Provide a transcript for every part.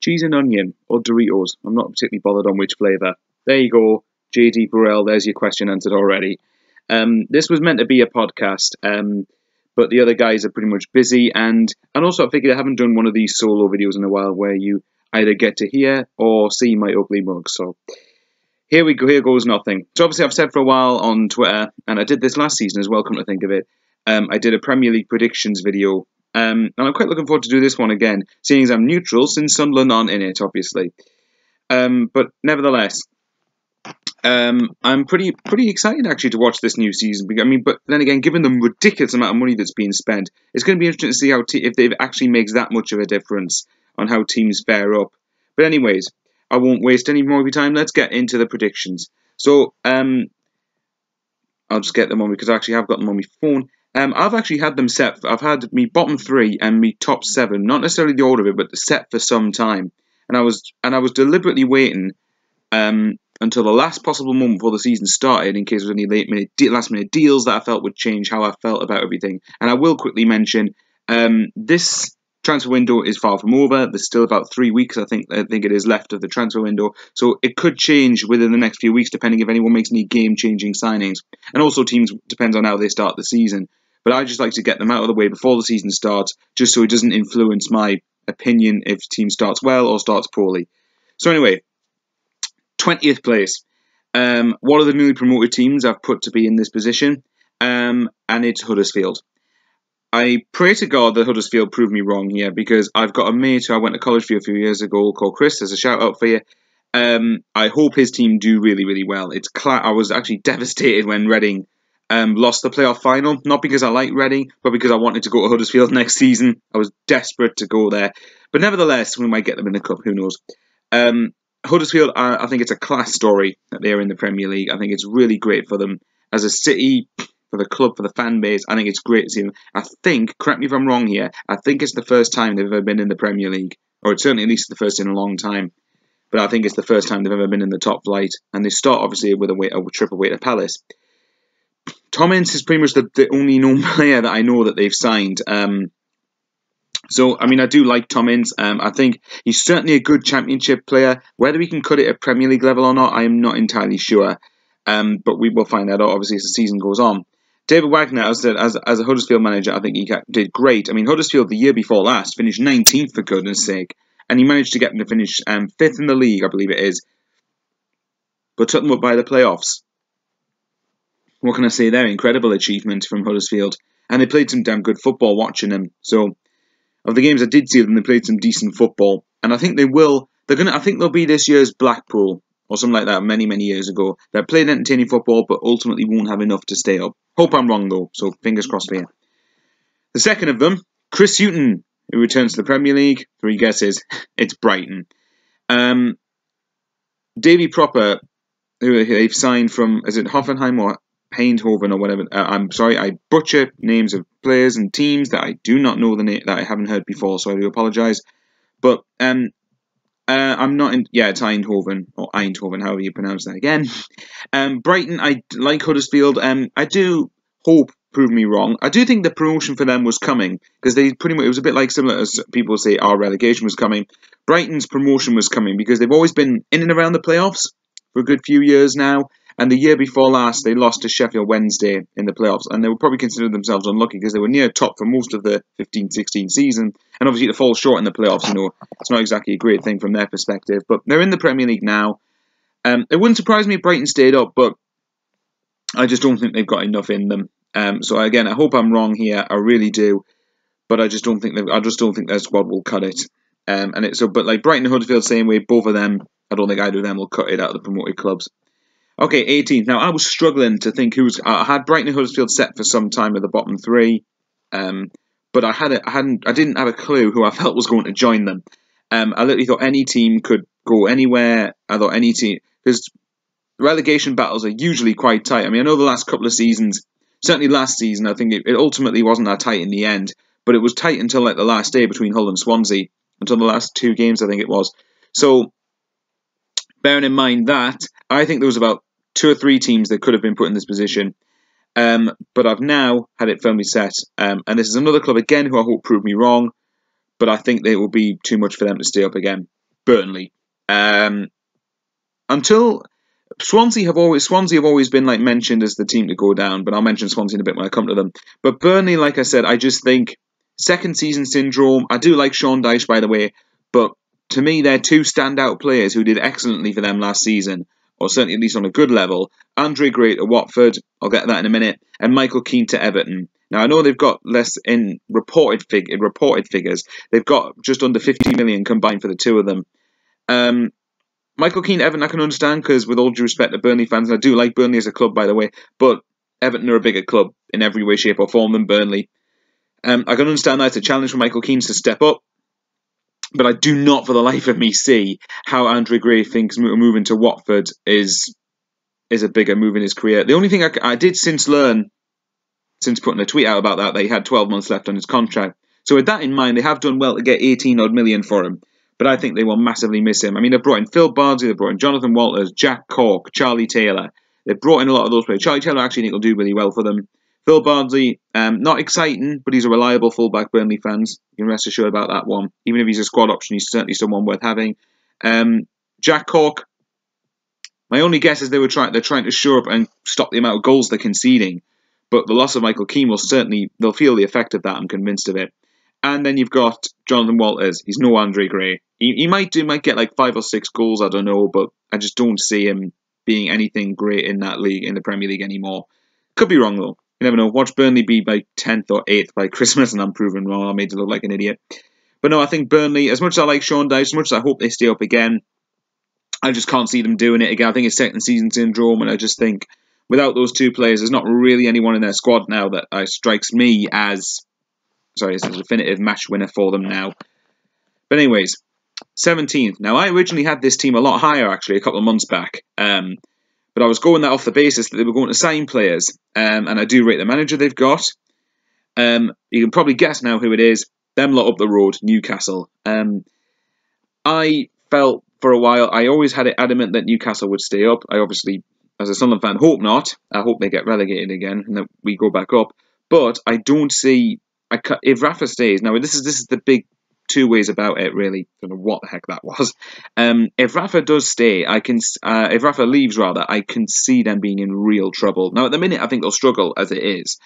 cheese and onion, or Doritos. I'm not particularly bothered on which flavour. There you go, JD Burrell, there's your question answered already. This was meant to be a podcast, but the other guys are pretty much busy, and also I figured I haven't done one of these solo videos in a while where you either get to hear or see my ugly mug, so here we go, here goes nothing. So obviously I've said for a while on Twitter, and I did this last season as well, come to think of it, I did a Premier League predictions video, and I'm quite looking forward to do this one again, seeing as I'm neutral, since Sunderland aren't in it, obviously. But nevertheless, I'm pretty excited actually to watch this new season. I mean, but then again, given the ridiculous amount of money that's being spent, it's going to be interesting to see how if it actually makes that much of a difference on how teams fare up. But anyways, I won't waste any more of your time. Let's get into the predictions. So I'll just get them on because I actually have got them on my phone. I've actually had them set. I've had me bottom 3 and me top 7, not necessarily the order of it, but the set for some time. And I was deliberately waiting until the last possible moment before the season started, in case there was any last minute deals that I felt would change how I felt about everything. And I will quickly mention this transfer window is far from over. There's still about 3 weeks, I think it is, left of the transfer window. So it could change within the next few weeks, depending if anyone makes any game-changing signings. And also teams depends on how they start the season. But I just like to get them out of the way before the season starts, just so it doesn't influence my opinion if the team starts well or starts poorly. So anyway, 20th place. One of the newly promoted teams I've put to be in this position, and it's Huddersfield. I pray to God that Huddersfield prove me wrong here, because I've got a mate who I went to college with a few years ago called Chris. There's a shout out for you. I hope his team do really, really well. I was actually devastated when Reading lost the playoff final, not because I like Reading, but because I wanted to go to Huddersfield next season. I was desperate to go there. But nevertheless, we might get them in the cup, who knows. Huddersfield, I think it's a class story that they're in the Premier League. I think it's really great for them as a city, for the club, for the fan base. I think it's great to see them. I think, correct me if I'm wrong here, I think it's the first time they've ever been in the Premier League, or it's certainly at least the first in a long time. But I think it's the first time they've ever been in the top flight, and they start obviously with a trip away to Palace. Tom Ince is pretty much the only known player that I know that they've signed. So, I mean, I do like Tom Ince. I think he's certainly a good championship player. Whether he can cut it at Premier League level or not, I am not entirely sure. But we will find that out, obviously, as the season goes on. David Wagner, as a Huddersfield manager, I think he did great. I mean, Huddersfield, the year before last, finished 19th, for goodness sake. And he managed to get them to finish 5th in the league, I believe it is. But took them up by the playoffs. What can I say there? Incredible achievement from Huddersfield. And they played some damn good football watching them. So, of the games I did see them, they played some decent football. And I think they will. I think they'll be this year's Blackpool, or something like that, many, many years ago. They played entertaining football, but ultimately won't have enough to stay up. Hope I'm wrong, though, so fingers crossed for you. The second of them, Chris Hughton, who returns to the Premier League. 3 guesses. It's Brighton. Davy Proper, who they've signed from, is it Hoffenheim or Eindhoven or whatever? I'm sorry, I butcher names of players and teams that I do not know the name, that I haven't heard before, so I do apologise. But I'm not in. Yeah, it's Eindhoven or Eindhoven, however you pronounce that again. Brighton, I like Huddersfield. I do hope prove me wrong. I do think the promotion for them was coming, because they pretty much, it was a bit like similar as people say our relegation was coming. Brighton's promotion was coming because they've always been in and around the playoffs for a good few years now. And the year before last, they lost to Sheffield Wednesday in the playoffs, and they would probably consider themselves unlucky because they were near top for most of the 15-16 season. And obviously to fall short in the playoffs, it's not exactly a great thing from their perspective. But they're in the Premier League now. It wouldn't surprise me if Brighton stayed up, but I just don't think they've got enough in them. So again, I hope I'm wrong here. I really do, but I just don't think their squad will cut it. But like Brighton and Huddersfield, same way. Both of them, I don't think either of them will cut it out of the promoted clubs. Okay, 18th. Now, I was struggling to think I had Brighton and Huddersfield set for some time at the bottom 3, but I didn't have a clue who I felt was going to join them. I literally thought any team could go anywhere. I thought any team, because relegation battles are usually quite tight. I mean, I know the last couple of seasons, certainly last season, I think it ultimately wasn't that tight in the end, but it was tight until like the last day between Hull and Swansea, until the last 2 games, I think it was. So, bearing in mind that, I think there was about 2 or 3 teams that could have been put in this position. But I've now had it firmly set. And this is another club, again, who I hope prove me wrong. But I think it will be too much for them to stay up again. Burnley. Until Swansea have always been like mentioned as the team to go down, but I'll mention Swansea in a bit when I come to them. But Burnley, like I said, I just think second season syndrome. I do like Sean Dyche, by the way, but to me, they're two standout players who did excellently for them last season, or certainly at least on a good level. Andre Gray to Watford, I'll get that in a minute, and Michael Keane to Everton. Now, I know they've got less in reported figures. They've got just under 50 million combined for the two of them. Michael Keane, Everton, I can understand, because with all due respect to Burnley fans, and I do like Burnley as a club, by the way, but Everton are a bigger club in every way, shape or form than Burnley. I can understand that it's a challenge for Michael Keane to step up, but I do not for the life of me see how Andre Gray thinks moving to Watford is a bigger move in his career. The only thing I did since putting a tweet out about that he had 12 months left on his contract. So with that in mind, they have done well to get 18 odd million for him. But I think they will massively miss him. I mean, they've brought in Phil Bardsley, they've brought in Jonathan Walters, Jack Cork, Charlie Taylor. They've brought in a lot of those players. Charlie Taylor actually think will do really well for them. Phil Bardsley, not exciting, but he's a reliable fullback, Burnley fans. You can rest assured about that one. Even if he's a squad option, he's certainly someone worth having. Jack Cork, my only guess is they're trying to shore up and stop the amount of goals they're conceding. But the loss of Michael Keane they'll feel the effect of that, I'm convinced of it. And then you've got Jonathan Walters. He's no Andre Gray. He might get like 5 or 6 goals, I don't know, but I just don't see him being anything great in that league, in the Premier League anymore. Could be wrong though. You never know. Watch Burnley be by 10th or 8th by Christmas and I'm proven wrong. I made it look like an idiot. But no, I think Burnley, as much as I like Sean Dyche, as much as I hope they stay up again, I just can't see them doing it again. I think it's second season syndrome, and I just think without those two players, there's not really anyone in their squad now that strikes me as a definitive match winner for them now. But anyways, 17th. Now, I originally had this team a lot higher, actually, a couple of months back. But I was going that off the basis that they were going to sign players. And I do rate the manager they've got. You can probably guess now who it is. Them lot up the road, Newcastle. I felt for a while, I always had it adamant that Newcastle would stay up. I obviously, as a Sunderland fan, hope not. I hope they get relegated again and that we go back up. But I don't see... if Rafa stays... Now, this is the big two ways about it, really. I don't know what the heck that was. If Rafa does stay, if Rafa leaves, rather, I can see them being in real trouble. Now, at the minute, I think they'll struggle as it is.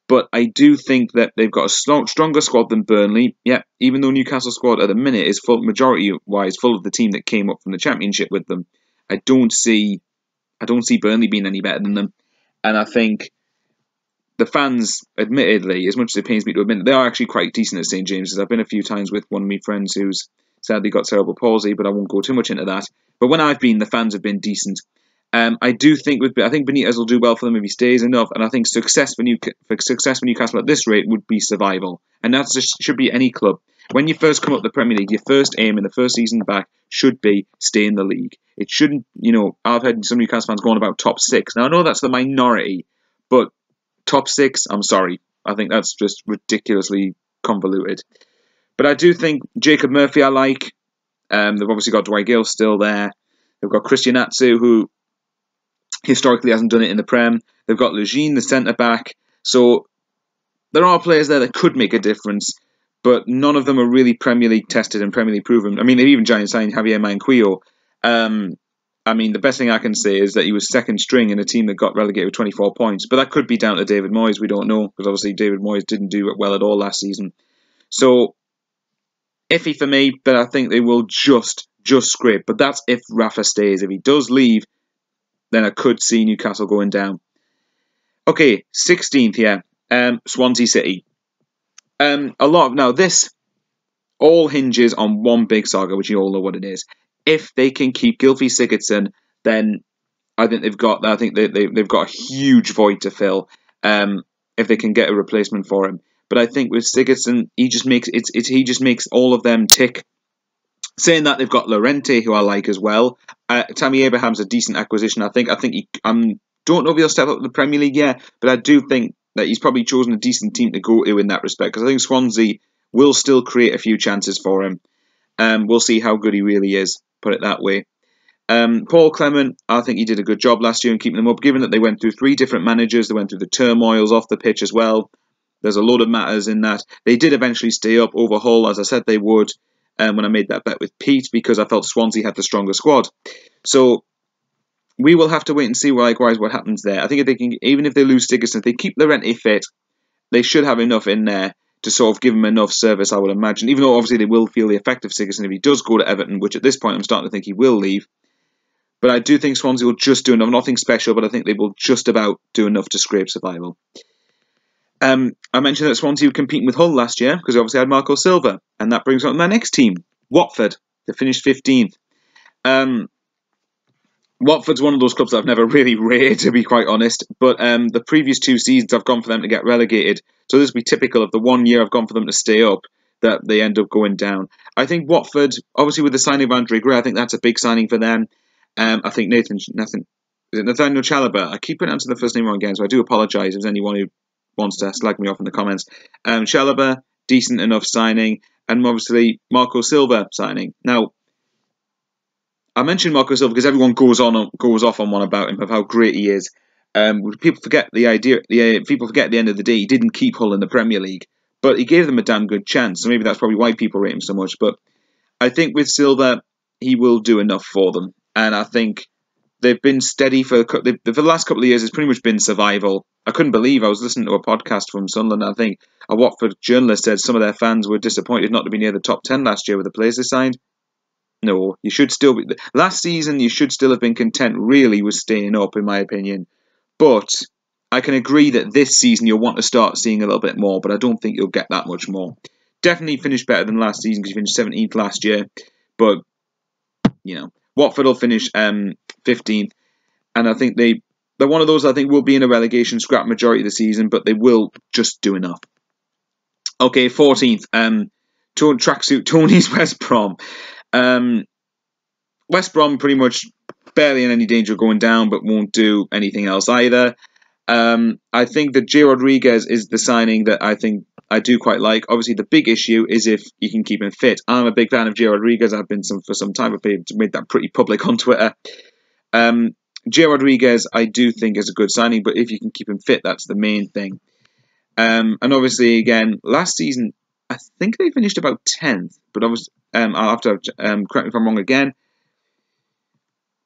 But I do think that they've got a stronger squad than Burnley. Yeah, even though Newcastle squad at the minute is majority-wise full of the team that came up from the Championship with them, I don't see Burnley being any better than them. And I think the fans, admittedly, as much as it pains me to admit, they are actually quite decent at St James's. I've been a few times with one of my friends who's sadly got cerebral palsy, but I won't go too much into that. But when I've been, the fans have been decent. I think Benitez will do well for them if he stays enough, and I think success for Newcastle at this rate would be survival, and that should be any club. When you first come up the Premier League, your first aim in the first season back should be stay in the league. It shouldn't, I've heard some Newcastle fans going about top 6. Now I know that's the minority, but top 6, I'm sorry, I think that's just ridiculously convoluted. But I do think Jacob Murphy I like. They've obviously got Dwight Gale still there. They've got Christian Atsu, who historically hasn't done it in the Prem. They've got Lejeune, the centre-back. So there are players there that could make a difference, but none of them are really Premier League tested and Premier League proven. I mean, they've even giant signed Javier Manquillo. I mean, the best thing I can say is that he was second string in a team that got relegated with 24 points. But that could be down to David Moyes. We don't know, because obviously David Moyes didn't do it well at all last season. So, iffy for me, but I think they will just scrape. But that's if Rafa stays. If he does leave, then I could see Newcastle going down. Okay, 16th here. Swansea City. This all hinges on one big saga, which you all know what it is. If they can keep Gylfi Sigurdsson, then I think they've got a huge void to fill. If they can get a replacement for him, but I think with Sigurdsson, he just makes all of them tick. Saying that, they've got Llorente, who I like as well. Tammy Abraham's a decent acquisition. I don't know if he'll step up to the Premier League yet, but I do think that he's probably chosen a decent team to go to in that respect, because I think Swansea will still create a few chances for him. We'll see how good he really is, put it that way. Paul Clement, I think he did a good job last year in keeping them up, given that they went through 3 different managers. They went through the turmoils off the pitch as well. There's a load of matters in that. They did eventually stay up over Hull, as I said they would. when I made that bet with Pete, because I felt Swansea had the stronger squad. So we will have to wait and see likewise what happens there. I think if they can, even if they lose Stigerson, if they keep Llorente fit, they should have enough in there to sort of give him enough service, I would imagine. Even though obviously they will feel the effect of Stigerson if he does go to Everton, which at this point I'm starting to think he will leave. But I do think Swansea will just do enough, nothing special, but I think they will just about do enough to scrape survival. I mentioned that Swansea were competing with Hull last year because obviously had Marco Silva, and that brings on their next team, Watford. They finished 15th. Watford's one of those clubs that I've never really rated, to be quite honest, but the previous 2 seasons I've gone for them to get relegated, so this will be typical of the 1 year I've gone for them to stay up, that they end up going down. I think Watford, obviously with the signing of Andre Gray, I think that's a big signing for them. I think Nathaniel Chalobah, I keep pronouncing the first name wrong again, so I do apologise if there's anyone who wants to slag me off in the comments. Chalobah, decent enough signing, and obviously Marco Silva signing. Now, I mentioned Marco Silva because everyone goes off on one about him, of how great he is. People forget people forget at the end of the day he didn't keep Hull in the Premier League, but he gave them a damn good chance. So maybe that's probably why people rate him so much. But I think with Silva, he will do enough for them, and I think they've been steady for the last couple of years. It's pretty much been survival. I couldn't believe I was listening to a podcast from Sunderland. I think a Watford journalist said some of their fans were disappointed not to be near the top 10 last year with the players they signed. No, you should still be. Last season, you should still have been content, really, with staying up, in my opinion. But I can agree that this season you'll want to start seeing a little bit more, but I don't think you'll get that much more. Definitely finished better than last season because you finished 17th last year. But, Watford will finish 15th. And I think they're one of those I think will be in a relegation scrap majority of the season, but they will just do enough. Okay, 14th. Tracksuit Tony's West Brom. West Brom pretty much barely in any danger of going down, but won't do anything else either. I think that Jay Rodriguez is the signing that I think I do quite like. Obviously, the big issue is if you can keep him fit. I'm a big fan of Jay Rodriguez. I've been for some time. I've made that pretty public on Twitter. Jay Rodriguez, I do think is a good signing, but if you can keep him fit, that's the main thing. And obviously, again, last season, I think they finished about 10th, but obviously, I'll have to correct me if I'm wrong again.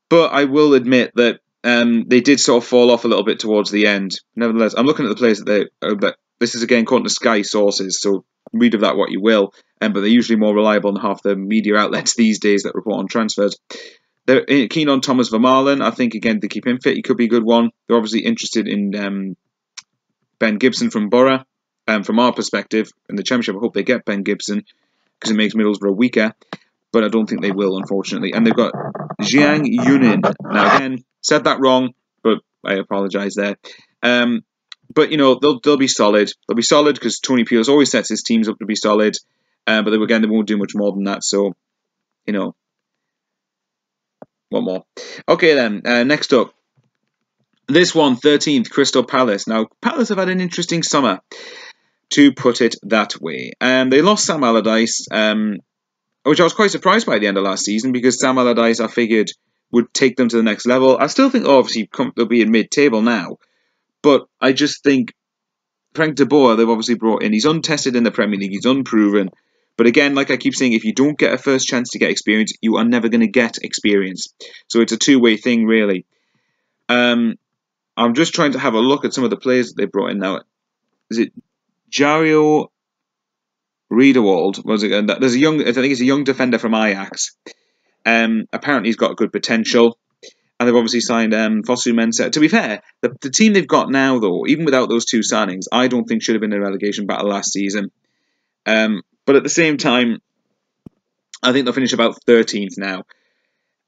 But I will admit that they did sort of fall off a little bit towards the end. Nevertheless, I'm looking at the players that this is again according to Sky sources, so read of that what you will. But they're usually more reliable than half the media outlets these days that report on transfers. They're keen on Thomas Vermaelen. I think, again, to keep him fit, he could be a good one. They're obviously interested in Ben Gibson from Borough. From our perspective, in the Championship, I hope they get Ben Gibson because it makes Middlesbrough weaker. But I don't think they will, unfortunately. And they've got Jiang Yunin. Now, again, said that wrong, but I apologise there. But, they'll be solid. They'll be solid because Tony Pulis always sets his teams up to be solid. But they won't do much more than that. So, one more. Okay, then. Next up. This one, 13th, Crystal Palace. Now, Palace have had an interesting summer, to put it that way. They lost Sam Allardyce, which I was quite surprised by at the end of last season, because Sam Allardyce, I figured, would take them to the next level. I still think, obviously, they'll be in mid-table now. But I just think Frank de Boer, they've obviously brought in. He's untested in the Premier League. He's unproven. But again, like I keep saying, if you don't get a first chance to get experience, you are never going to get experience. So it's a two-way thing, really. I'm just trying to have a look at some of the players that they brought in now. Is it Jario Riedewald? There's I think it's a young defender from Ajax. Apparently he's got good potential. And they've obviously signed Fosu Mensah. To be fair, the team they've got now, though, even without those two signings, I don't think should have been in a relegation battle last season. But at the same time, I think they'll finish about 13th now.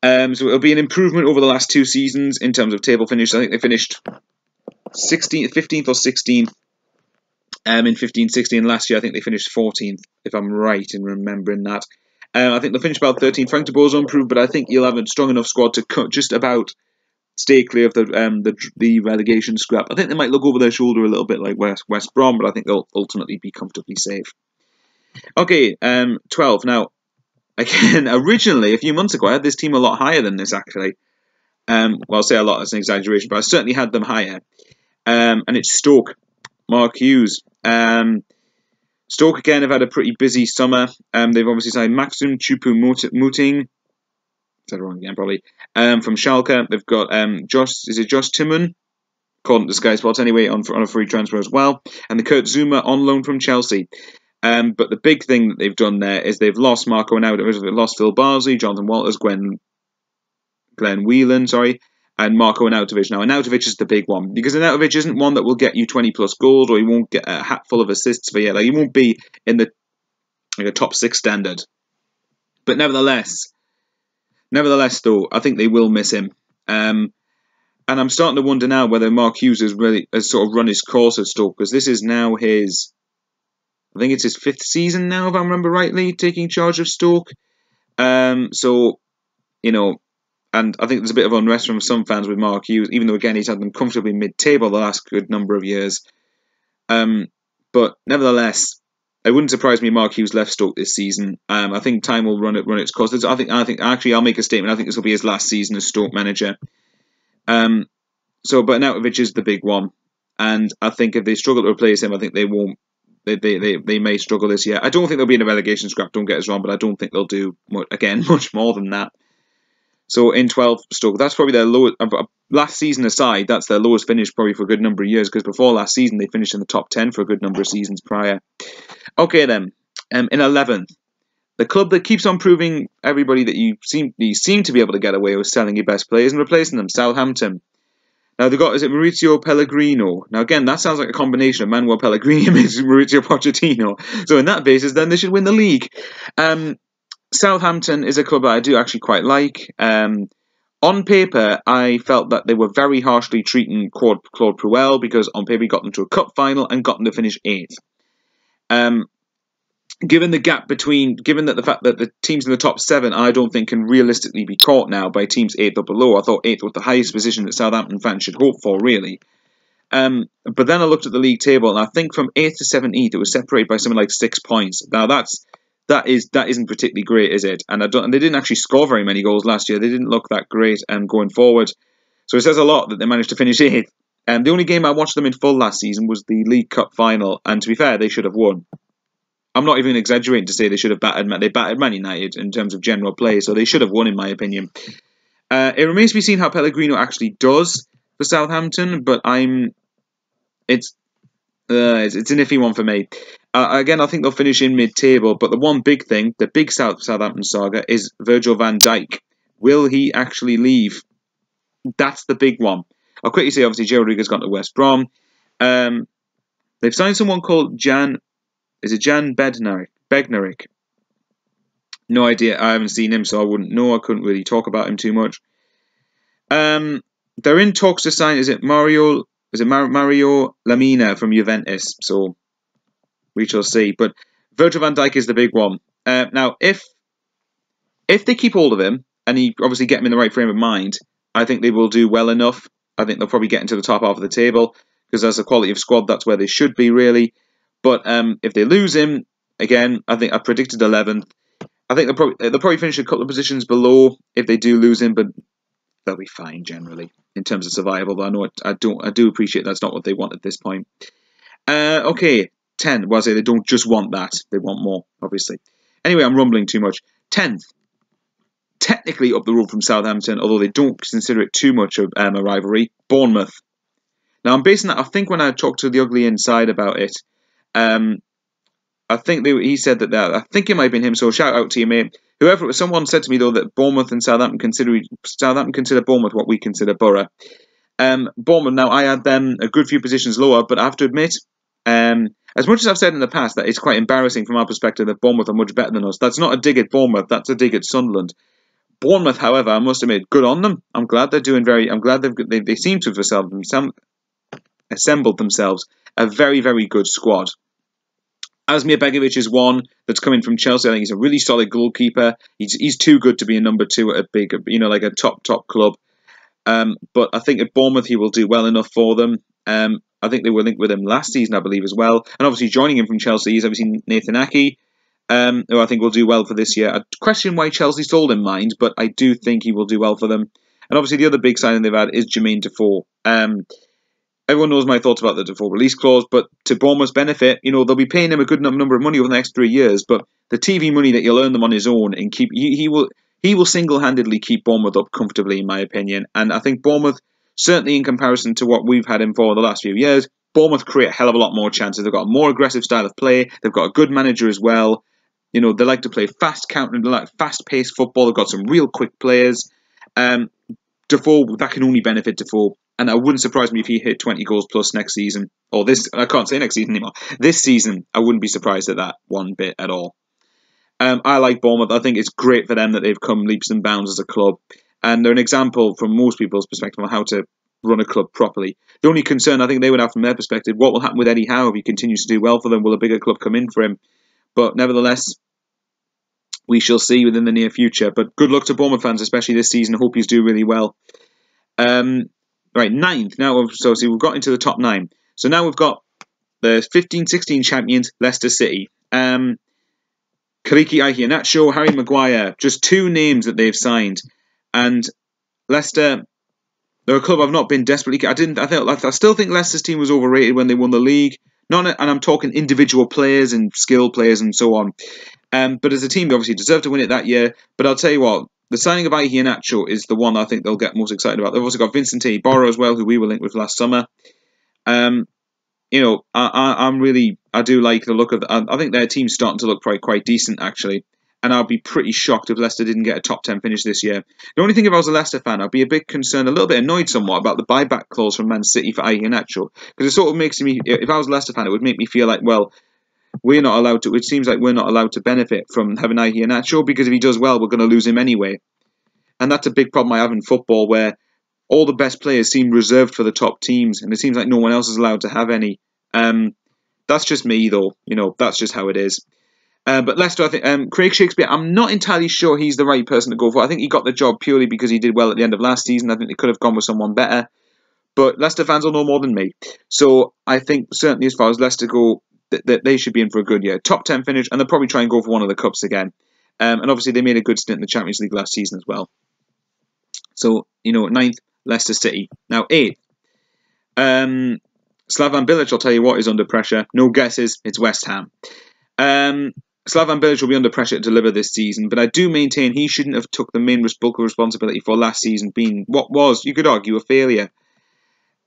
So it'll be an improvement over the last 2 seasons in terms of table finish. I think they finished 15th or 16th in 15-16. Last year, I think they finished 14th, if I'm right in remembering that. I think they'll finish about 13th. Frank de Boer's improved, but I think you'll have a strong enough squad to just about stay clear of the relegation scrap. I think they might look over their shoulder a little bit like West Brom, but I think they'll ultimately be comfortably safe. Okay, 12. Now, again, originally, a few months ago, I had this team a lot higher than this, actually. Well, I'll say a lot, that's an exaggeration, but I certainly had them higher. And it's Stoke, Mark Hughes. Stoke again have had a pretty busy summer. They've obviously signed Maxim Choupo-Moting. Said it wrong again, probably. From Schalke, they've got Josh Timon, according to Sky Sports anyway, on a free transfer as well, and the Kurt Zuma on loan from Chelsea. But the big thing that they've done there is they've lost Marco Arnautovic, they've lost Phil Barsley, Jonathan Walters, Glenn Whelan, and Marco Arnautovic. Now, Arnautovic is the big one, because Arnautovic isn't one that will get you 20 plus goals, or he won't get a hatful of assists for you. Like, he won't be in the top 6 standard. But nevertheless, though, I think they will miss him. And I'm starting to wonder now whether Mark Hughes has sort of run his course at Stoke, because this is now I think it's his 5th season now, if I remember rightly, taking charge of Stoke. So, and I think there's a bit of unrest from some fans with Mark Hughes, even though, again, he's had them comfortably mid-table the last good number of years. But nevertheless, it wouldn't surprise me if Mark Hughes left Stoke this season. I think time will run its course. I think actually I'll make a statement. I think this will be his last season as Stoke manager. But Arnautovic is the big one, and I think if they struggle to replace him, I think they won't. They may struggle this year. I don't think they'll be in a relegation scrap. Don't get us wrong, but I don't think they'll do much more than that. So in 12th, Stoke, that's probably their lowest. Last season aside, that's their lowest finish probably for a good number of years, because before last season they finished in the top 10 for a good number of seasons prior. Okay then, in 11th, the club that keeps on proving everybody that you seem to be able to get away with selling your best players and replacing them, Southampton. Now they've got, is it Maurizio Pellegrino? Now again, that sounds like a combination of Manuel Pellegrini and Maurizio Pochettino. So in that basis, then they should win the league. Southampton is a club that I do actually quite like. On paper, I felt that they were very harshly treating Claude Puel, because on paper he got them to a cup final and got them to finish 8th. Given the fact that the teams in the top 7, I don't think can realistically be caught now by teams 8th or below. I thought 8th was the highest position that Southampton fans should hope for, really. But then I looked at the league table, and I think from 8th to 17th, it was separated by something like 6 points. Now that isn't particularly great, is it? And they didn't actually score very many goals last year. They didn't look that great going forward. So it says a lot that they managed to finish 8th. The only game I watched them in full last season was the League Cup final, and to be fair, they should have won. I'm not even exaggerating to say they should have battered Man United in terms of general play, so they should have won, in my opinion. It remains to be seen how Pellegrino actually does for Southampton, but it's an iffy one for me. Again, I think they'll finish in mid-table, but the one big thing, the big Southampton saga, is Virgil van Dijk. Will he actually leave? That's the big one. I'll quickly say, obviously, Joe Rodriguez gone to West Brom. They've signed someone called Jan Bednarek? No idea. I haven't seen him, so I wouldn't know. I couldn't really talk about him too much. They're in talks to sign. Is it Mario Lamina from Juventus? So we shall see. But Virgil van Dijk is the big one. Now, if they keep hold of him and he obviously get him in the right frame of mind, I think they will do well enough. I think they'll probably get into the top half of the table, because as a quality of squad, that's where they should be, really. But if they lose him, again, I think I predicted 11th. I think they'll probably finish a couple of positions below if they do lose him, but they'll be fine generally in terms of survival. But I do appreciate that's not what they want at this point. Okay, 10. Well, I say they don't just want that; they want more, obviously. Anyway, I'm rumbling too much. 10th, technically up the road from Southampton, although they don't consider it too much of a rivalry. Bournemouth. Now, I'm basing that. I think when I talked to the Ugly Inside about it. I think he said that. I think it might have been him. So shout out to you, mate. Someone said to me though that Bournemouth and Southampton consider Bournemouth what we consider Borough. Bournemouth. Now I had them a good few positions lower, but I have to admit, as much as I've said in the past that it's quite embarrassing from our perspective that Bournemouth are much better than us. That's not a dig at Bournemouth. That's a dig at Sunderland. Bournemouth, however, I must admit, good on them. I'm glad they're doing I'm glad they seem to have assembled themselves a very, very good squad. Asmir Begovic is one that's coming from Chelsea. I think he's a really solid goalkeeper. He's too good to be a number 2 at a big, like a top club. But I think at Bournemouth he will do well enough for them. I think they were linked with him last season, I believe, as well. And obviously joining him from Chelsea is obviously Nathan Ake, who I think will do well for this year. I question why Chelsea sold him, mind, but I do think he will do well for them. And obviously the other big signing they've had is Jermaine Defoe. everyone knows my thoughts about the default release clause, but to Bournemouth's benefit, they'll be paying him a good number of money over the next 3 years, but the TV money that he'll earn them on his own and he will single-handedly keep Bournemouth up comfortably, in my opinion. And I think Bournemouth, certainly in comparison to what we've had him for the last few years, Bournemouth create a hell of a lot more chances. They've got a more aggressive style of play. They've got a good manager as well. They like to play fast counter, they like fast-paced football. They've got some real quick players. Defoe, that can only benefit Defoe. And it wouldn't surprise me if he hit 20 goals plus next season. Or this, I can't say next season anymore. This season, I wouldn't be surprised at that one bit at all. I like Bournemouth. I think it's great for them that they've come leaps and bounds as a club. And they're an example from most people's perspective on how to run a club properly. The only concern I think they would have from their perspective, what will happen with Eddie Howe if he continues to do well for them? Will a bigger club come in for him? But nevertheless, we shall see within the near future. But good luck to Bournemouth fans, especially this season. I hope he's doing really well. Right, ninth. Now, so see, we've got into the top 9. So now we've got the 15-16 champions, Leicester City. Kariki Iheanacho, Harry Maguire, just 2 names that they've signed. And Leicester, they're a club I've not been desperately. I still think Leicester's team was overrated when they won the league. And I'm talking individual players and skill players and so on. But as a team, they obviously deserve to win it that year. But I'll tell you what, the signing of Iheanacho is the one I think they'll get most excited about. They've also got Vincent Iborra as well, who we were linked with last summer. I do like the look of. I think their team's starting to look quite decent actually. And I'd be pretty shocked if Leicester didn't get a top 10 finish this year. The only thing if I was a Leicester fan, I'd be a bit concerned, a little bit annoyed somewhat about the buyback clause from Man City for Iheanacho. Because it sort of makes me, if I was a Leicester fan, it would make me feel like, well, we're not allowed to. It seems like we're not allowed to benefit from having Iheanacho because if he does well, we're going to lose him anyway. And that's a big problem I have in football, where all the best players seem reserved for the top teams, and it seems like no one else is allowed to have any. That's just me, though. That's just how it is. But Leicester, I think Craig Shakespeare, I'm not entirely sure he's the right person to go for. I think he got the job purely because he did well at the end of last season. I think they could have gone with someone better. But Leicester fans will know more than me. So I think certainly as far as Leicester go, that they should be in for a good year. Top 10 finish, and they'll probably try and go for one of the cups again. And obviously they made a good stint in the Champions League last season as well. So, 9th, Leicester City. Now, 8th, Slavan Bilic, I'll tell you what, is under pressure. No guesses, it's West Ham. Slavan Bilic will be under pressure to deliver this season, but I do maintain he shouldn't have took the main bulk of responsibility for last season being what was, you could argue, a failure.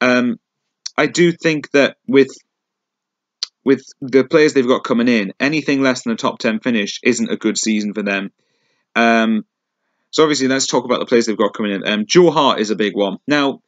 I do think that with the players they've got coming in, anything less than a top 10 finish isn't a good season for them. So obviously, let's talk about the players they've got coming in. Joe Hart is a big one. Now,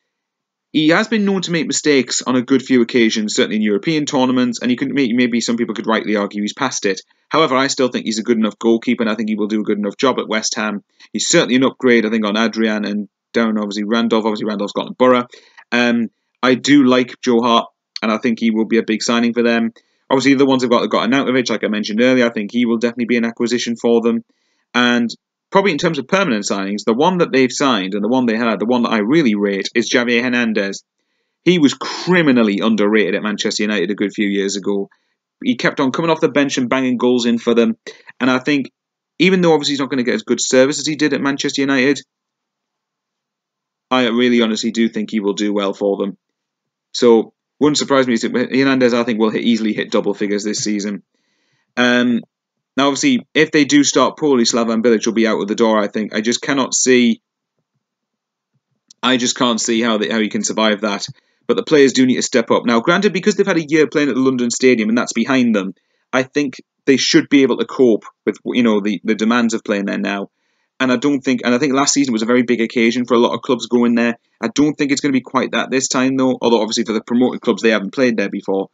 he has been known to make mistakes on a good few occasions, certainly in European tournaments, and maybe some people could rightly argue he's past it. However, I still think he's a good enough goalkeeper, and I think he will do a good enough job at West Ham. He's certainly an upgrade, I think, on Adrian and down, obviously, Randolph. Obviously, Randolph's got Borough. I do like Joe Hart, and I think he will be a big signing for them. Obviously, the ones they've got Arnautovic, like I mentioned earlier. I think he will definitely be an acquisition for them. And probably in terms of permanent signings, the one that they've signed and the one they had, the one that I really rate, is Javier Hernandez. He was criminally underrated at Manchester United a good few years ago. He kept on coming off the bench and banging goals in for them. And I think, even though obviously he's not going to get as good service as he did at Manchester United, I really honestly do think he will do well for them. So, wouldn't surprise me. Hernandez, I think, will easily hit double figures this season. Now, obviously, if they do start poorly, Slavan Bilic will be out of the door, I think. I just can't see how he can survive that. But the players do need to step up. Now, granted, because they've had a year playing at the London Stadium and that's behind them, I think they should be able to cope with the demands of playing there now. And I think last season was a very big occasion for a lot of clubs going there. I don't think it's going to be quite that this time, though. Although, obviously, for the promoted clubs, they haven't played there before.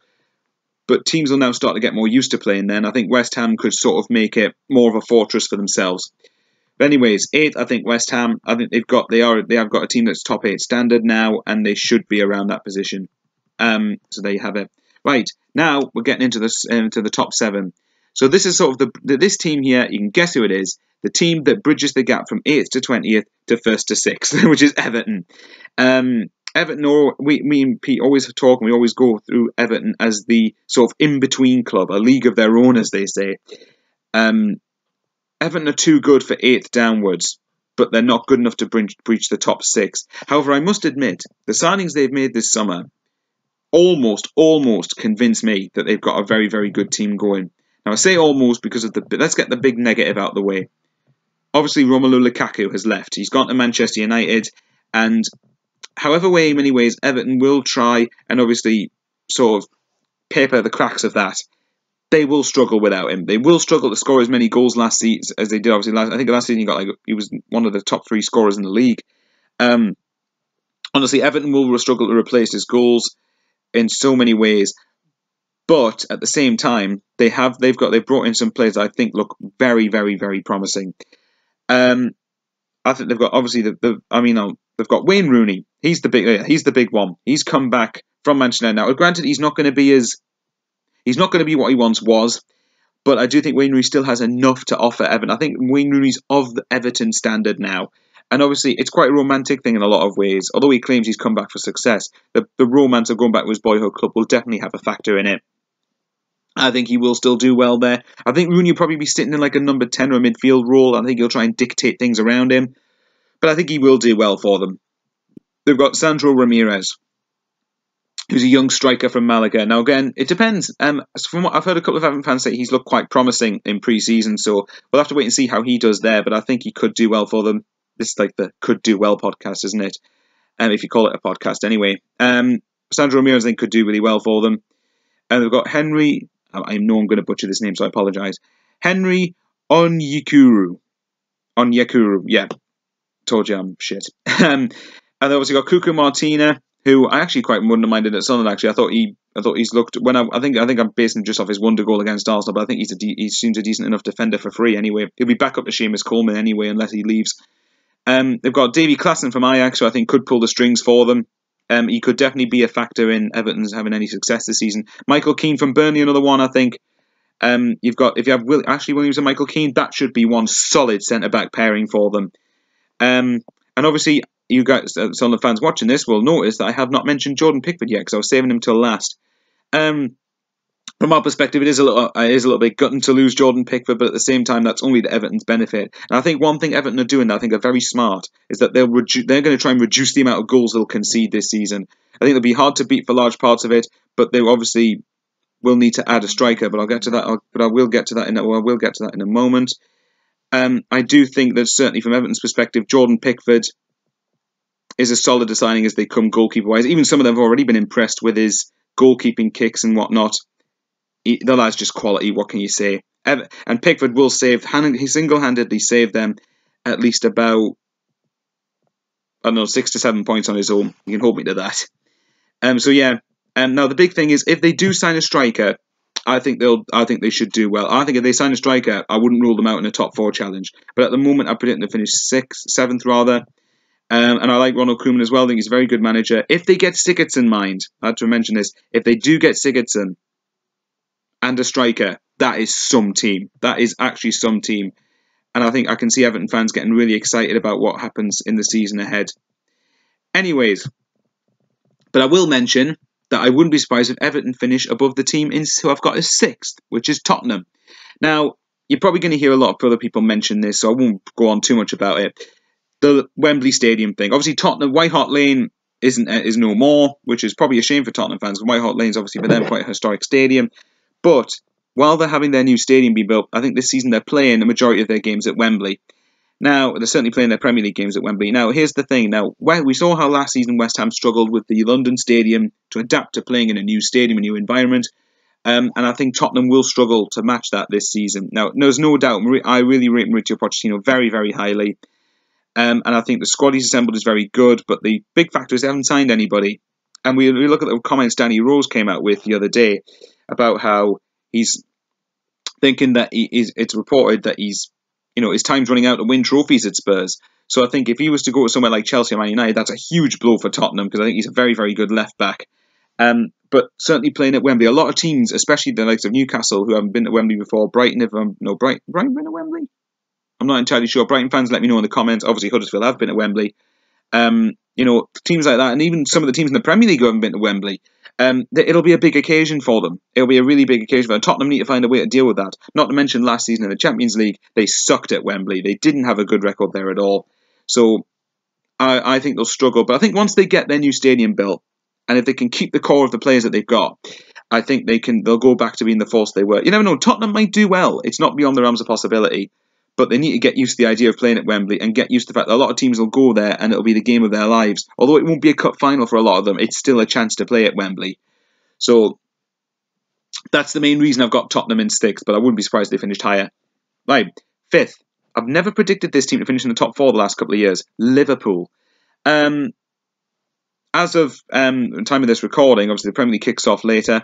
But teams will now start to get more used to playing there. And I think West Ham could sort of make it more of a fortress for themselves. But anyways, 8th, I think West Ham. I think they have got a team that's top 8 standard now, and they should be around that position. So there you have it. Right, now we're getting into the top 7. So this is sort of this team here. You can guess who it is. The team that bridges the gap from 8th to 20th to 1st to 6th, which is Everton. Everton, me and Pete always talk, and we always go through Everton as the sort of in-between club, a league of their own, as they say. Everton are too good for 8th downwards, but they're not good enough to breach the top 6. However, I must admit, the signings they've made this summer almost convince me that they've got a very, very good team going. Now, I say almost because of let's get the big negative out of the way. Obviously, Romelu Lukaku has left. He's gone to Manchester United, and however many ways Everton will try and obviously sort of paper the cracks of that, they will struggle without him. They will struggle to score as many goals last season as they did. Obviously, I think last season he was one of the top 3 scorers in the league. Honestly, Everton will struggle to replace his goals in so many ways. But at the same time, they've brought in some players that I think look very, very, very promising. I think they've got obviously they've got Wayne Rooney. He's the big one. He's come back from Manchester United. Now, granted, he's not going to be what he once was, but I do think Wayne Rooney still has enough to offer Everton. I think Wayne Rooney's of the Everton standard now. And obviously, it's quite a romantic thing in a lot of ways. Although he claims he's come back for success, the romance of going back to his boyhood club will definitely have a factor in it. I think he will still do well there. I think Rooney will probably be sitting in like a number 10 or a midfield role. I think he'll try and dictate things around him. But I think he will do well for them. They've got Sandro Ramirez, who's a young striker from Malaga. Now, again, it depends. From what I've heard a couple of Everton fans say, he's looked quite promising in pre-season, so we'll have to wait and see how he does there, but I think he could do well for them. This is like the could do well podcast, isn't it? If you call it a podcast anyway. Sandro Ramirez, I think, could do really well for them. And they've got Henry, I know I'm going to butcher this name, so I apologise. Henry Onyekuru, yeah. Told you I'm shit. And they obviously got Cuco Martina, who I actually quite wouldn't have minded at Sunderland. Actually, I thought he's looked I think I'm basing him just off his wonder goal against Arsenal, but I think he seems a decent enough defender for free anyway. He'll be back up to Seamus Coleman anyway, unless he leaves. They've got Davy Klaassen from Ajax, who I think could pull the strings for them. He could definitely be a factor in Everton's having any success this season. Michael Keane from Burnley, another one I think. If you have Ashley Williams and Michael Keane, that should be one solid centre back pairing for them. And obviously, you guys, some of the fans watching this will notice that I have not mentioned Jordan Pickford yet because I was saving him till last. From our perspective, it is a little bit gutting to lose Jordan Pickford, but at the same time, that's only to Everton's benefit. And I think one thing Everton are doing that I think are very smart is that they're going to try and reduce the amount of goals they'll concede this season. I think they'll be hard to beat for large parts of it, but they obviously will need to add a striker. But I'll get to that. I will get to that in a moment. I do think that certainly from Everton's perspective, Jordan Pickford is as solid a signing as they come goalkeeper-wise. Even some of them have already been impressed with his goalkeeping kicks and whatnot. The lad's just quality, what can you say? And Pickford will he single-handedly saved them at least about, 6 to 7 points on his own. You can hold me to that. Now the big thing is, if they do sign a striker, I think they should do well. I think if they sign a striker, I wouldn't rule them out in a top 4 challenge. But at the moment, I predict them to finish 7th rather. And I like Ronald Koeman as well. I think he's a very good manager. If they get Sigurdsson in mind, I had to mention this. If they do get Sigurdsson and a striker, that is some team. That is actually some team. And I think I can see Everton fans getting really excited about what happens in the season ahead. Anyways, but I will mention that I wouldn't be surprised if Everton finish above the team who I've got as 6th, which is Tottenham. Now, you're probably going to hear a lot of other people mention this, so I won't go on too much about it. The Wembley Stadium thing. Obviously, Tottenham, White Hart Lane is no more, which is probably a shame for Tottenham fans. White Hart Lane is obviously for them quite a historic stadium. But while they're having their new stadium be built, I think this season they're playing the majority of their games at Wembley. Now, they're certainly playing their Premier League games at Wembley. Now, here's the thing. Now, we saw how last season West Ham struggled with the London Stadium to adapt to playing in a new stadium, a new environment. And I think Tottenham will struggle to match that this season. Now, there's no doubt, I really rate Mauricio Pochettino very, very highly. And I think the squad he's assembled is very good, but the big factor is they haven't signed anybody. And we look at the comments Danny Rose came out with the other day about how he's thinking that it's reported that his time's running out to win trophies at Spurs. So I think if he was to go to somewhere like Chelsea or Man United, that's a huge blow for Tottenham because I think he's a very, very good left back. But certainly playing at Wembley, a lot of teams, especially the likes of Newcastle, who haven't been to Wembley before, Brighton been to Wembley? I'm not entirely sure. Brighton fans, let me know in the comments. Obviously, Huddersfield have been at Wembley. Teams like that, and even some of the teams in the Premier League who haven't been to Wembley. It'll be a big occasion for them. It'll be a really big occasion for them. Tottenham need to find a way to deal with that. Not to mention last season in the Champions League, they sucked at Wembley. They didn't have a good record there at all. So I think they'll struggle. But I think once they get their new stadium built, and if they can keep the core of the players that they've got, I think they'll go back to being the force they were. You never know. Tottenham might do well. It's not beyond the realms of possibility. But they need to get used to the idea of playing at Wembley and get used to the fact that a lot of teams will go there and it'll be the game of their lives. Although it won't be a cup final for a lot of them, it's still a chance to play at Wembley. So that's the main reason I've got Tottenham in 6th, but I wouldn't be surprised if they finished higher. Right, 5th. I've never predicted this team to finish in the top 4 the last couple of years. Liverpool. As of the time of this recording, obviously the Premier League kicks off later.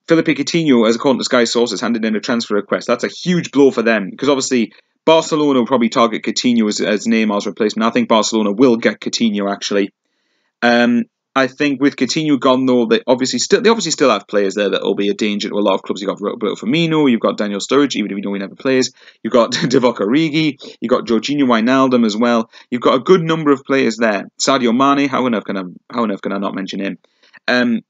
Philippe Coutinho, as according to Sky sources, handed in a transfer request. That's a huge blow for them because obviously Barcelona will probably target Coutinho as Neymar's replacement. I think Barcelona will get Coutinho actually. I think with Coutinho gone though, they obviously still have players there that will be a danger to a lot of clubs. You've got Roberto Firmino, you've got Daniel Sturridge, even if you know he never plays. You've got Divock Origi, you've got Jorginho Wijnaldum as well. You've got a good number of players there. Sadio Mane, how on earth can I not mention him?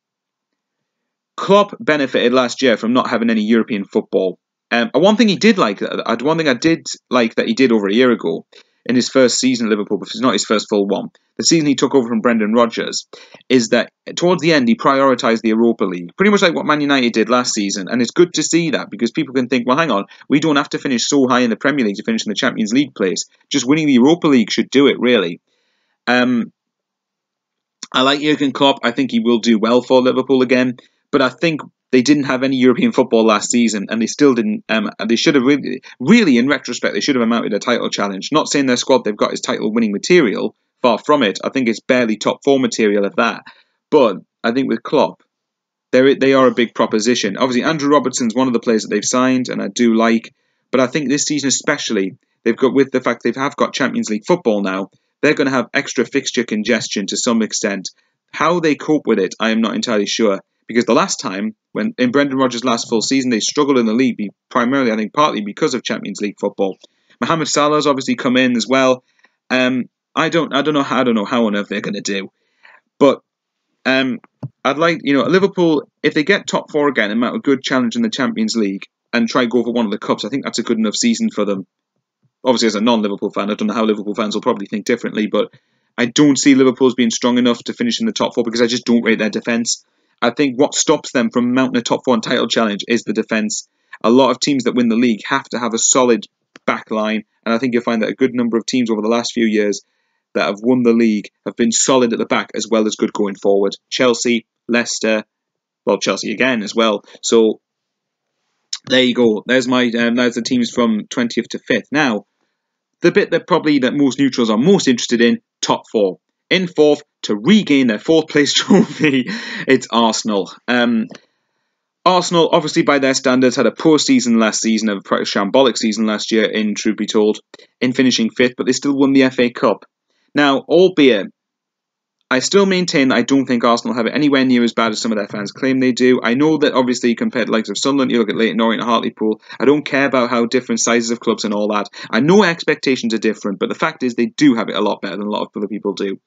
Klopp benefited last year from not having any European football. One thing I did like that he did over a year ago in his first season at Liverpool, but it's not his first full one, the season he took over from Brendan Rodgers, is that towards the end he prioritised the Europa League, pretty much like what Man United did last season, and it's good to see that because people can think, well, hang on, we don't have to finish so high in the Premier League to finish in the Champions League place. Just winning the Europa League should do it, really. I like Jurgen Klopp. I think he will do well for Liverpool again, but I think they didn't have any European football last season, and they still didn't. They should have really, in retrospect, they should have amounted a title challenge. Not saying their squad they've got is title-winning material. Far from it. I think it's barely top 4 material at that. But I think with Klopp, they are a big proposition. Obviously, Andrew Robertson's one of the players that they've signed, and I do like. But I think this season especially, they've got with the fact they have got Champions League football now, they're going to have extra fixture congestion to some extent. How they cope with it, I am not entirely sure. Because the last time, when in Brendan Rodgers' last full season, they struggled in the league, primarily, I think, partly because of Champions League football. Mohamed Salah's obviously come in as well. I don't know how on earth they're going to do, but I'd like Liverpool, if they get top 4 again and mount a good challenge in the Champions League and try go for one of the cups, I think that's a good enough season for them. Obviously, as a non-Liverpool fan, I don't know how Liverpool fans will probably think differently, but I don't see Liverpool as being strong enough to finish in the top 4 because I just don't rate their defence. I think what stops them from mounting a top 4 title challenge is the defence. A lot of teams that win the league have to have a solid back line, and I think you'll find that a good number of teams over the last few years that have won the league have been solid at the back as well as good going forward. Chelsea, Leicester, well, Chelsea again as well. So there you go. There's the teams from 20th to 5th. Now, the bit that most neutrals are most interested in, top 4. In 4th, to regain their 4th place trophy, it's Arsenal. Arsenal, obviously by their standards, had a poor season last season, a pretty shambolic season last year, in truth be told, in finishing 5th, but they still won the FA Cup. Now, albeit, I still maintain that I don't think Arsenal have it anywhere near as bad as some of their fans claim they do. I know that obviously compared to the likes of Sunderland, you look at Leyton Orient and Hartlepool, I don't care about how different sizes of clubs and all that. I know expectations are different, but the fact is they do have it a lot better than a lot of other people do.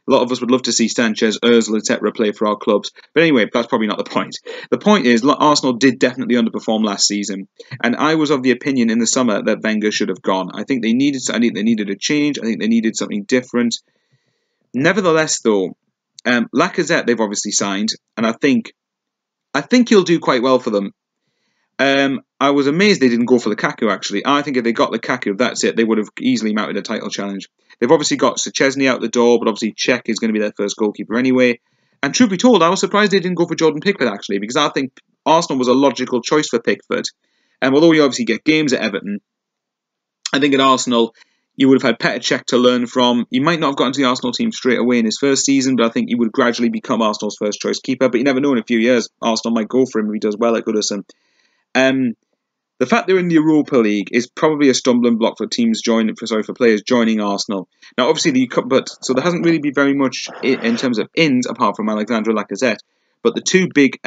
A lot of us would love to see Sanchez, Ozil, etc. play for our clubs. But anyway, that's probably not the point. The point is, Arsenal did definitely underperform last season. And I was of the opinion in the summer that Wenger should have gone. I think they needed a change. I think they needed something different. Nevertheless, though, Lacazette they've obviously signed. And I think he'll do quite well for them. I was amazed they didn't go for Lukaku, actually. I think if they got Lukaku, that's it. They would have easily mounted a title challenge. They've obviously got Szczesny out the door, but obviously Cech is going to be their first goalkeeper anyway. And truth be told, I was surprised they didn't go for Jordan Pickford, actually, because I think Arsenal was a logical choice for Pickford. And although you obviously get games at Everton, I think at Arsenal, you would have had Petr Cech to learn from. He might not have gotten to the Arsenal team straight away in his first season, but I think he would gradually become Arsenal's first choice keeper. But you never know, in a few years, Arsenal might go for him if he does well at Goodison. The fact they're in the Europa League is probably a stumbling block for players joining Arsenal. Now, obviously, so there hasn't really been very much in terms of ins apart from Alexandre Lacazette. But the two big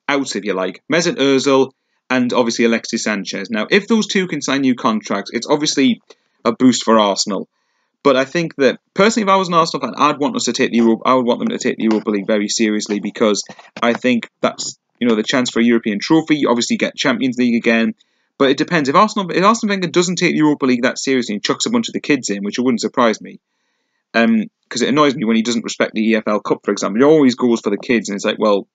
outs, if you like, Mesut Ozil and obviously Alexis Sanchez. Now, if those two can sign new contracts, it's obviously a boost for Arsenal. But I think that personally, if I was an Arsenal fan, I would want them to take the Europa League very seriously because I think that's the chance for a European trophy. You obviously get Champions League again, but it depends. If Arsene Wenger doesn't take the Europa League that seriously and chucks a bunch of the kids in, which it wouldn't surprise me, Because it annoys me when he doesn't respect the EFL Cup, for example. He always goes for the kids, and it's like, well,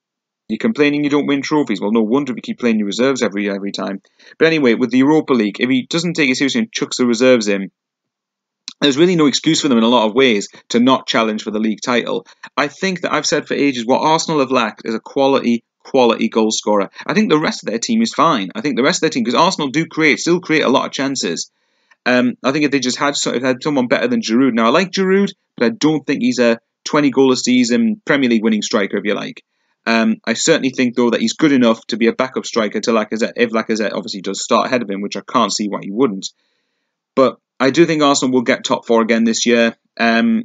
you're complaining you don't win trophies. Well, no wonder if you keep playing your reserves every time. But anyway, with the Europa League, if he doesn't take it seriously and chucks the reserves in, there's really no excuse for them in a lot of ways to not challenge for the league title. I think that I've said for ages what Arsenal have lacked is a quality goal scorer. I think the rest of their team is fine. I think the rest of their team, because Arsenal still create a lot of chances. I think if they just had someone better than Giroud. Now, I like Giroud, but I don't think he's a 20 goal a season Premier League winning striker, if you like. I certainly think, though, that he's good enough to be a backup striker to Lacazette, if Lacazette obviously does start ahead of him, which I can't see why he wouldn't. But I do think Arsenal will get top four again this year. I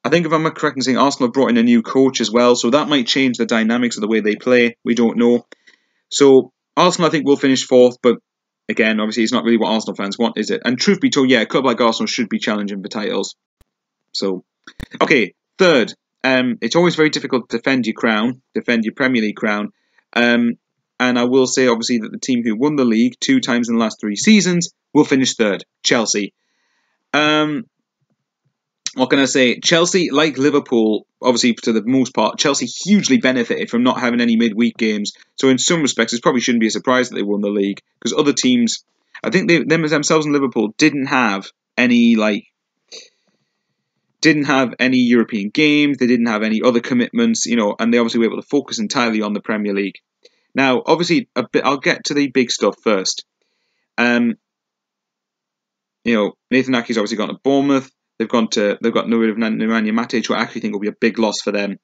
think if I'm correct in saying Arsenal have brought in a new coach as well, so that might change the dynamics of the way they play. We don't know. So Arsenal, I think, will finish fourth, but again, obviously, it's not really what Arsenal fans want, is it? And truth be told, yeah, a club like Arsenal should be challenging for titles. So, okay, third. It's always very difficult to defend your Premier League crown. And I will say, obviously, that the team who won the league 2 times in the last 3 seasons will finish third, Chelsea. What can I say? Chelsea, like Liverpool, obviously to the most part, Chelsea hugely benefited from not having any midweek games. So in some respects, it probably shouldn't be a surprise that they won the league, because other teams, I think themselves and Liverpool didn't have any European games. They didn't have any other commitments, and they obviously were able to focus entirely on the Premier League. Now, obviously, I'll get to the big stuff first. Nathan Ake's obviously gone to Bournemouth. They've got no rid of Nemanja Matic, who I actually think will be a big loss for them.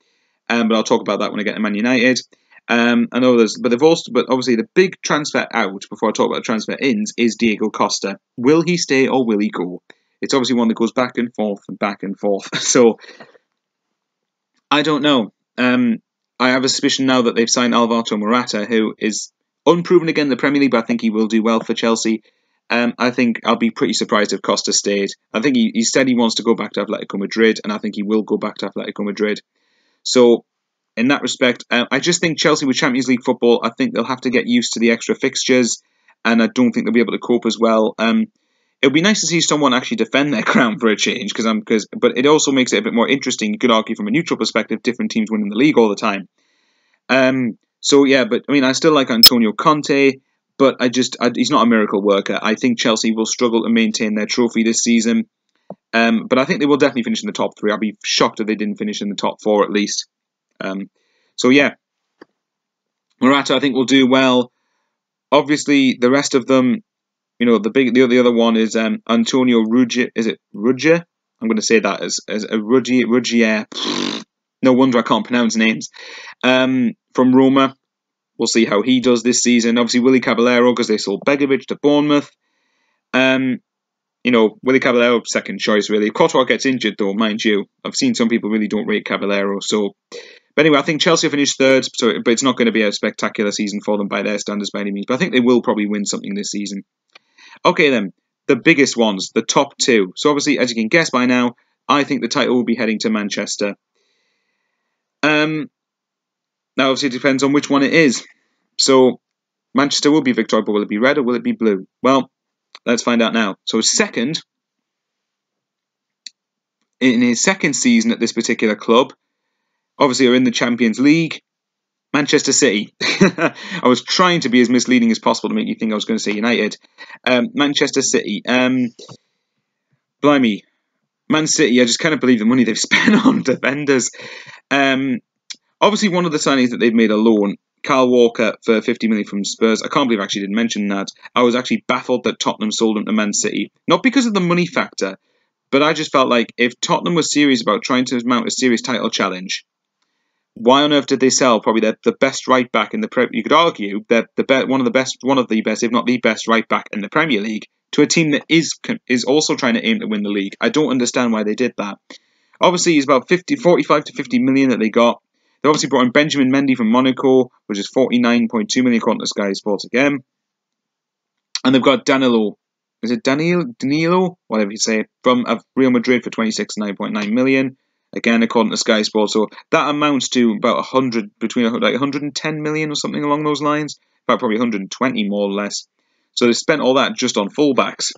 But I'll talk about that when I get to Man United. I know but obviously the big transfer out before I talk about the transfer ins is Diego Costa. Will he stay or will he go? It's obviously one that goes back and forth and back and forth. So I don't know. I have a suspicion now that they've signed Alvaro Morata, who is unproven again in the Premier League, but I think he will do well for Chelsea. I think I'll be pretty surprised if Costa stayed. I think he said he wants to go back to Atletico Madrid, and I think he will go back to Atletico Madrid. So, in that respect, I just think Chelsea with Champions League football, I think they'll have to get used to the extra fixtures, and I don't think they'll be able to cope as well. It would be nice to see someone actually defend their crown for a change, but it also makes it a bit more interesting. You could argue from a neutral perspective, different teams winning the league all the time. I still like Antonio Conte. But he's not a miracle worker. I think Chelsea will struggle to maintain their trophy this season. But I think they will definitely finish in the top 3. I'll be shocked if they didn't finish in the top 4 at least. Morata I think will do well. Obviously, the rest of them, the other one is Antonio Ruggier. Is it Ruggier? I'm going to say that as a Ruggier. No wonder I can't pronounce names. From Roma. We'll see how he does this season. Obviously, Willy Caballero, because they sold Begovic to Bournemouth. Willy Caballero, second choice, really. If Courtois gets injured, though, mind you. I've seen some people really don't rate Caballero. But anyway, I think Chelsea finished third, but it's not going to be a spectacular season for them by their standards by any means. But I think they will probably win something this season. Okay, then. The biggest ones, the top 2. So obviously, as you can guess by now, I think the title will be heading to Manchester. Now, obviously, it depends on which one it is. So, Manchester will be victorious, but will it be red or will it be blue? Well, let's find out now. So, in his second season at this particular club, obviously are in the Champions League, Manchester City. I was trying to be as misleading as possible to make you think I was going to say United. Manchester City. Blimey. Man City, I just kind of believe the money they've spent on defenders. Obviously, one of the signings that they've made a loan, Kyle Walker for 50 million from Spurs. I can't believe I actually didn't mention that. I was actually baffled that Tottenham sold him to Man City. Not because of the money factor, but I just felt like if Tottenham was serious about trying to mount a serious title challenge, why on earth did they sell probably the best right back in the Premier League? You could argue that one of the best, if not the best right back in the Premier League to a team that is also trying to aim to win the league. I don't understand why they did that. Obviously, it's about 45 to 50 million that they got. They obviously brought in Benjamin Mendy from Monaco, which is 49.2 million according to Sky Sports again. And they've got Danilo, whatever you say, from Real Madrid for 26.9 million. Again, according to Sky Sports. So that amounts to about between 110 million or something along those lines. About probably 120 more or less. So they spent all that just on fullbacks.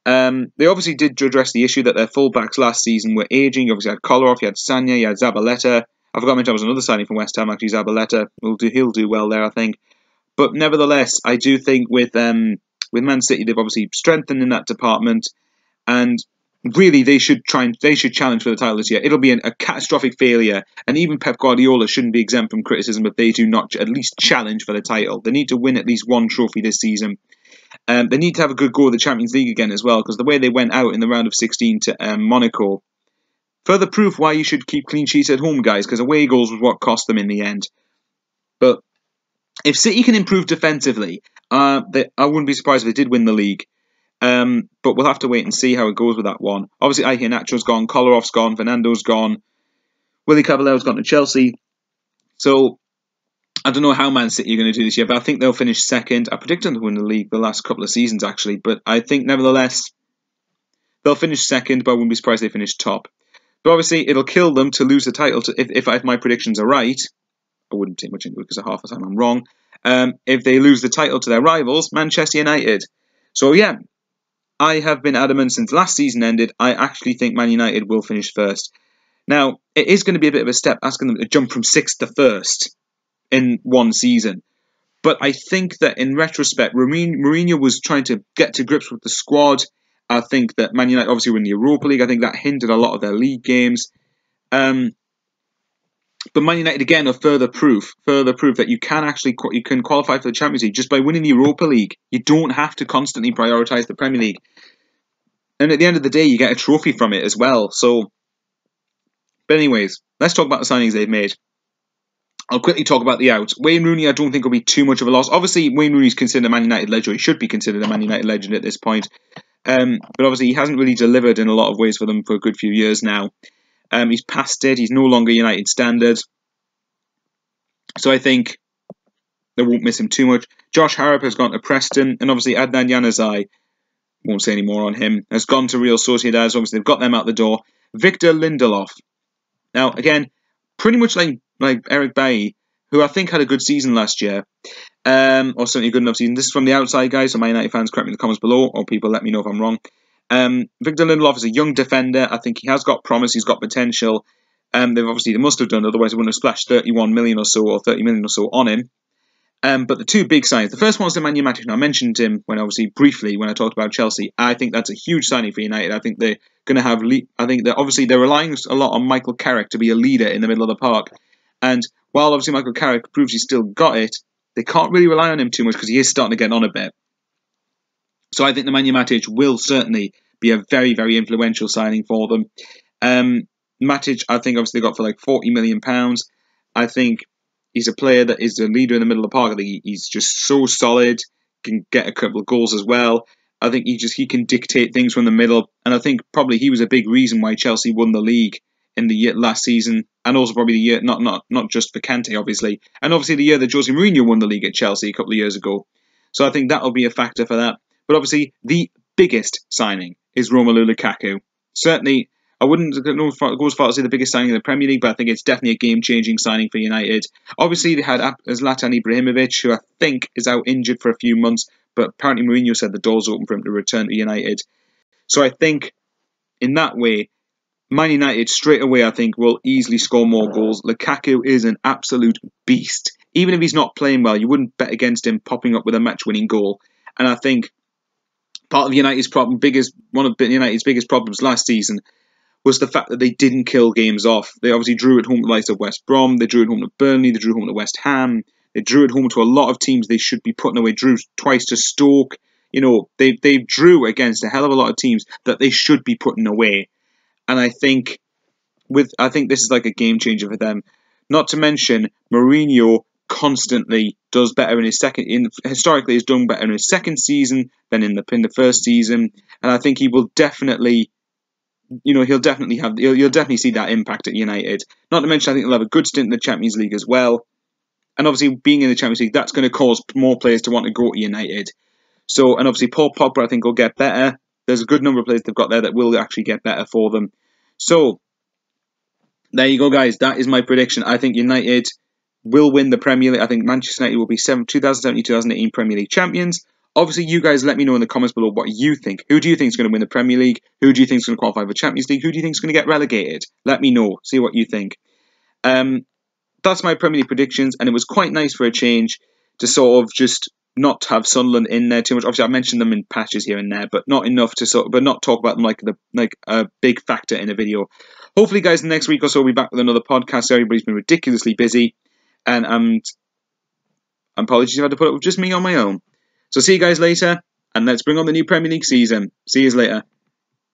They obviously did address the issue that their fullbacks last season were ageing. You obviously had Kolarov, you had Sanya, you had Zabaleta. I forgot to mention there was another signing from West Ham, actually, Zabaleta. He'll do well there, I think. But nevertheless, I do think with Man City, they've obviously strengthened in that department, and really they should challenge for the title this year. It'll be a catastrophic failure, and even Pep Guardiola shouldn't be exempt from criticism if they do not at least challenge for the title. They need to win at least one trophy this season. They need to have a good go at the Champions League again as well, because the way they went out in the round of 16 to Monaco, further proof why you should keep clean sheets at home, guys, because away goals was what cost them in the end. But if City can improve defensively, I wouldn't be surprised if they did win the league. But we'll have to wait and see how it goes with that one. Obviously, Iheanacho's gone, Kolarov's gone, Fernando's gone, Willie Caballero's gone to Chelsea. So I don't know how Man City are going to do this year, but I think they'll finish second. I predict them to win the league the last couple of seasons, actually. But I think, nevertheless, they'll finish second, but I wouldn't be surprised if they finish top. But obviously, it'll kill them to lose the title. If my predictions are right, I wouldn't take much into it because half the time I'm wrong. If they lose the title to their rivals, Manchester United. So yeah, I have been adamant since last season ended. I actually think Man United will finish first. Now, it is going to be a bit of a step asking them to jump from 6th to 1st in one season. But I think that in retrospect, Mourinho was trying to get to grips with the squad. I think that Man United obviously were in the Europa League. I think that hindered a lot of their league games. But Man United again are further proof that you can qualify for the Champions League just by winning the Europa League. You don't have to constantly prioritise the Premier League. And at the end of the day, you get a trophy from it as well. But anyways, let's talk about the signings they've made. I'll quickly talk about the outs. Wayne Rooney, I don't think will be too much of a loss. Obviously, Wayne Rooney's considered a Man United legend. He should be considered a Man United legend at this point. But obviously, he hasn't really delivered in a lot of ways for them for a good few years now. He's past it. He's no longer United standard. So I think they won't miss him too much. Josh Harrop has gone to Preston. And obviously, Adnan Januzaj, won't say any more on him, has gone to Real Sociedad. So obviously, they've got them out the door. Victor Lindelof. Now, again, pretty much like Eric Bailly, who I think had a good season last year, or certainly a good enough season. This is from the outside, guys, so My United fans, correct me in the comments below, or people let me know if I'm wrong. Victor Lindelof is a young defender. I think he has got promise, he's got potential. They must have done, otherwise they wouldn't have splashed 31 million or so, or 30 million or so on him. But the two big signings, the first one was Nemanja Matic, and I mentioned him briefly when I talked about Chelsea. I think that's a huge signing for United. I think they're going to have, I think that obviously they're relying a lot on Michael Carrick to be a leader in the middle of the park. And while obviously Michael Carrick proves he's still got it, they can't really rely on him too much because he is starting to get on a bit. So I think Nemanja Matic will certainly be a very, very influential signing for them. Matic, I think obviously they got for like £40 million. I think he's a player that is a leader in the middle of the park. I think he's just so solid, can get a couple of goals as well. I think he can dictate things from the middle. And I think probably he was a big reason why Chelsea won the league in the year last season, and also probably the year, not just for Kante, obviously, and obviously the year that Jose Mourinho won the league at Chelsea a couple of years ago. So I think that will be a factor for that. But obviously, the biggest signing is Romelu Lukaku. Certainly, I wouldn't go as far as say the biggest signing in the Premier League, but I think it's definitely a game-changing signing for United. Obviously, they had Zlatan Ibrahimovic, who I think is out injured for a few months, but apparently Mourinho said the door's open for him to return to United. So I think, in that way, Man United straight away, I think, will easily score more goals. Lukaku is an absolute beast. Even if he's not playing well, you wouldn't bet against him popping up with a match-winning goal. And I think part of United's one of United's biggest problems last season was the fact that they didn't kill games off. They obviously drew at home to the likes of West Brom, they drew at home to Burnley, they drew at home to West Ham, they drew at home to a lot of teams they should be putting away. Drew twice to Stoke. They drew against a hell of a lot of teams that they should be putting away. And I think this is like a game changer for them. Not to mention, Mourinho constantly does better in his historically has done better in his second season than in the first season. And I think he will definitely, you'll definitely see that impact at United. Not to mention, I think he'll have a good stint in the Champions League as well. And obviously, being in the Champions League, that's going to cause more players to want to go to United. So, and obviously, Paul Pogba, I think, will get better. There's a good number of players they've got there that will actually get better for them. So, there you go, guys. That is my prediction. I think United will win the Premier League. I think Manchester United will be 2017-2018 Premier League champions. Obviously, you guys let me know in the comments below what you think. Who do you think is going to win the Premier League? Who do you think is going to qualify for Champions League? Who do you think is going to get relegated? Let me know. See what you think. That's my Premier League predictions, and it was quite nice for a change to sort of just not have Sunderland in there too much. Obviously, I mentioned them in patches here and there, but not enough to but not talk about them like a big factor in a video. Hopefully, guys, next week or so we'll be back with another podcast. Everybody's been ridiculously busy, and apologies if I had to put up with just me on my own. So see you guys later, and let's bring on the new Premier League season. See you later.